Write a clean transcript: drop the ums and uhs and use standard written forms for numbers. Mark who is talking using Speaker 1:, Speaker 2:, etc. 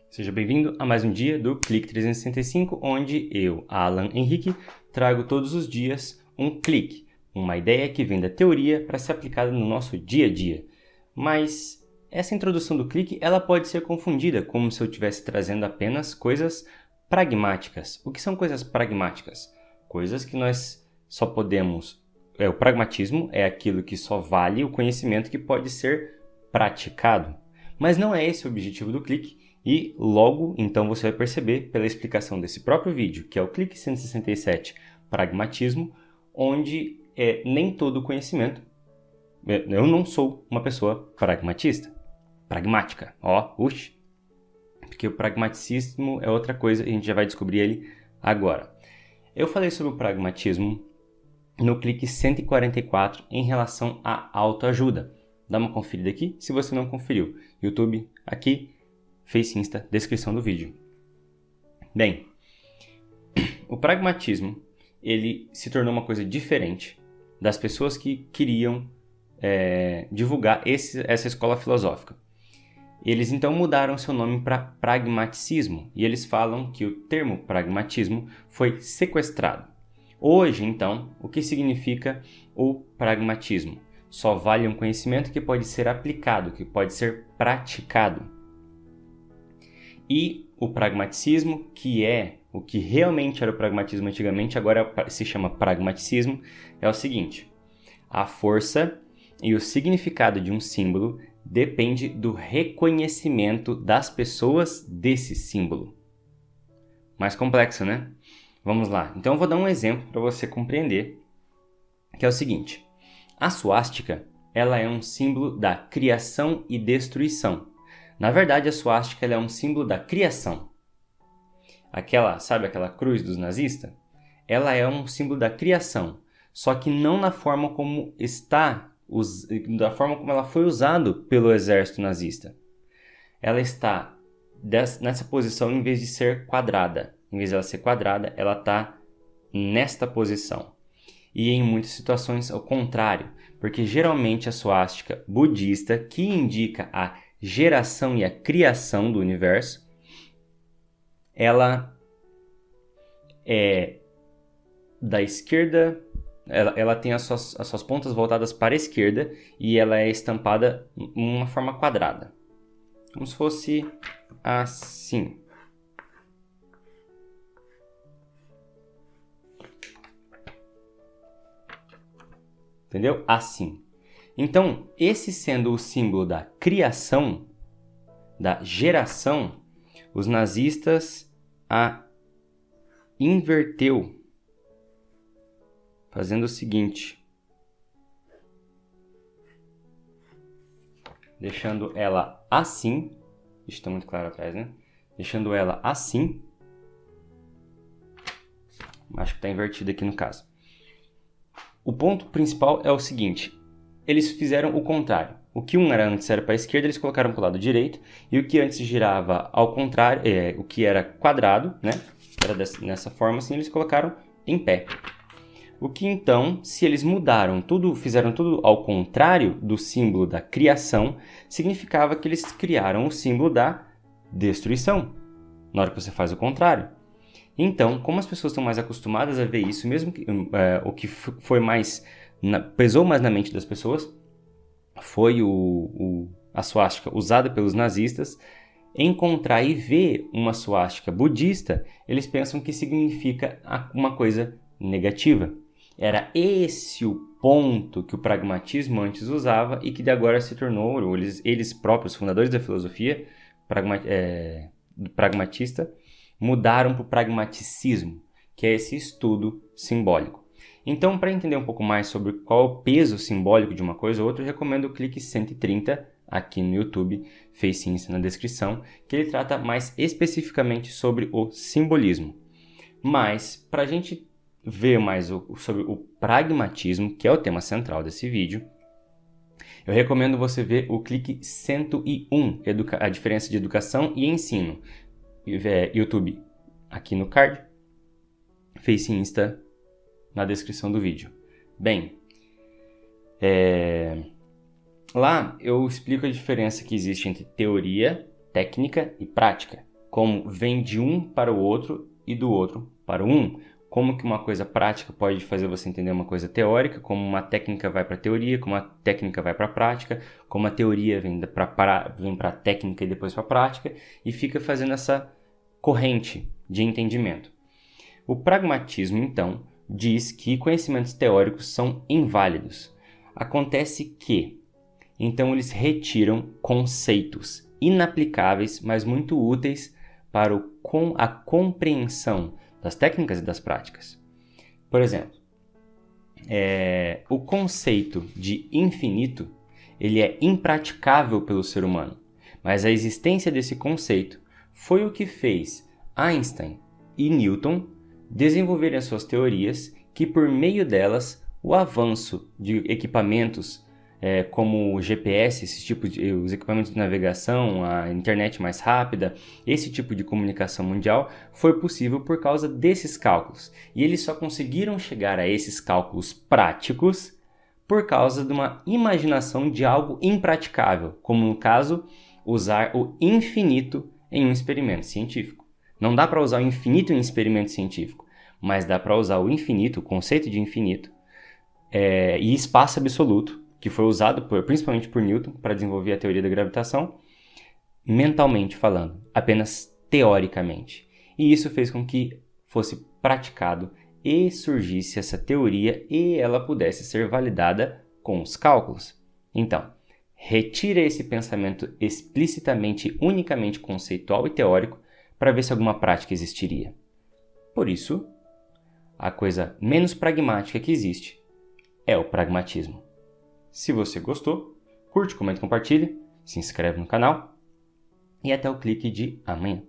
Speaker 1: Seja bem-vindo a mais um dia do Clique 365, onde eu, Alan Henrique, trago todos os dias um clique, uma ideia que vem da teoria para ser aplicada no nosso dia a dia. Mas essa introdução do clique, ela pode ser confundida como se eu estivesse trazendo apenas coisas pragmáticas. O que são coisas pragmáticas? Coisas que nós só podemos... o pragmatismo é aquilo que só vale o conhecimento que pode ser praticado. Mas não é esse o objetivo do clique. E logo, então, você vai perceber pela explicação desse próprio vídeo, que é o Clique 167, Pragmatismo, onde nem todo conhecimento... Eu não sou uma pessoa pragmática. Porque o pragmatismo é outra coisa e a gente já vai descobrir ele agora. Eu falei sobre o pragmatismo no Clique 144 em relação à autoajuda. Dá uma conferida aqui se você não conferiu. YouTube, aqui... Face Insta, descrição do vídeo. Bem, o pragmatismo, ele se tornou uma coisa diferente das pessoas que queriam divulgar essa escola filosófica. Eles então mudaram seu nome para pragmaticismo e eles falam que o termo pragmatismo foi sequestrado. Hoje, então, o que significa o pragmatismo? Só vale um conhecimento que pode ser aplicado, que pode ser praticado. E o pragmaticismo, que é o que realmente era o pragmatismo antigamente, agora se chama pragmaticismo, é o seguinte: a força e o significado de um símbolo depende do reconhecimento das pessoas desse símbolo. Mais complexo, né? Vamos lá. Então eu vou dar um exemplo para você compreender, que é o seguinte: a suástica, ela é um símbolo da criação e destruição. Na verdade, a suástica é um símbolo da criação. Sabe aquela cruz dos nazistas? Ela é um símbolo da criação, só que não na forma como da forma como ela foi usada pelo exército nazista. Ela está nessa posição em vez de ser quadrada. Em vez de ela ser quadrada, ela está nesta posição. E em muitas situações ao contrário, porque geralmente a suástica budista, que indica a geração e a criação do universo, ela é da esquerda, ela tem as suas pontas voltadas para a esquerda e ela é estampada em uma forma quadrada, como se fosse assim. Entendeu? Assim. Então, esse sendo o símbolo da criação, da geração, os nazistas a inverteu, fazendo o seguinte, deixando ela assim, está muito claro atrás, né? Deixando ela assim, acho que está invertido aqui no caso. O ponto principal é o seguinte: eles fizeram o contrário. O que antes era para a esquerda, eles colocaram para o lado direito. E o que antes girava ao contrário, o que era quadrado, né? Era nessa forma assim, eles colocaram em pé. O que então, se eles fizeram tudo ao contrário do símbolo da criação, significava que eles criaram o símbolo da destruição, na hora que você faz o contrário. Então, como as pessoas estão mais acostumadas a ver isso, mesmo que o que foi pesou mais na mente das pessoas foi a suástica usada pelos nazistas. Encontrar e ver uma suástica budista, eles pensam que significa uma coisa negativa. Era esse o ponto que o pragmatismo antes usava e que de agora se tornou, eles próprios, fundadores da filosofia pragmatista, mudaram para o pragmaticismo, que é esse estudo simbólico. Então, para entender um pouco mais sobre qual é o peso simbólico de uma coisa ou outra, eu recomendo o Clique 130 aqui no YouTube, Face Insta na descrição, que ele trata mais especificamente sobre o simbolismo. Mas, para a gente ver mais sobre o pragmatismo, que é o tema central desse vídeo, eu recomendo você ver o Clique 101, a diferença de educação e ensino. YouTube aqui no card, Face Insta na descrição do vídeo. Bem, lá eu explico a diferença que existe entre teoria, técnica e prática. como vem de um para o outro e do outro para o um. Como que uma coisa prática pode fazer você entender uma coisa teórica, como uma técnica vai para a teoria, como a técnica vai para a prática, como a teoria vem para a técnica e depois para a prática, e fica fazendo essa corrente de entendimento. O pragmatismo, então, diz que conhecimentos teóricos são inválidos. Acontece que, então, eles retiram conceitos inaplicáveis, mas muito úteis para a compreensão das técnicas e das práticas. Por exemplo, o conceito de infinito ele é impraticável pelo ser humano, mas a existência desse conceito foi o que fez Einstein e Newton desenvolverem as suas teorias, que por meio delas o avanço de equipamentos como o GPS, os equipamentos de navegação, a internet mais rápida, esse tipo de comunicação mundial foi possível por causa desses cálculos. E eles só conseguiram chegar a esses cálculos práticos por causa de uma imaginação de algo impraticável, como no caso, usar o infinito em um experimento científico. Não dá para usar o infinito em um experimento científico, mas dá para usar o infinito, o conceito de infinito, e espaço absoluto, que foi usado principalmente por Newton para desenvolver a teoria da gravitação, mentalmente falando, apenas teoricamente. E isso fez com que fosse praticado e surgisse essa teoria e ela pudesse ser validada com os cálculos. Então, retira esse pensamento explicitamente, unicamente conceitual e teórico para ver se alguma prática existiria. Por isso, a coisa menos pragmática que existe é o pragmatismo. Se você gostou, curte, comenta, compartilha, se inscreve no canal e até o clique de amanhã.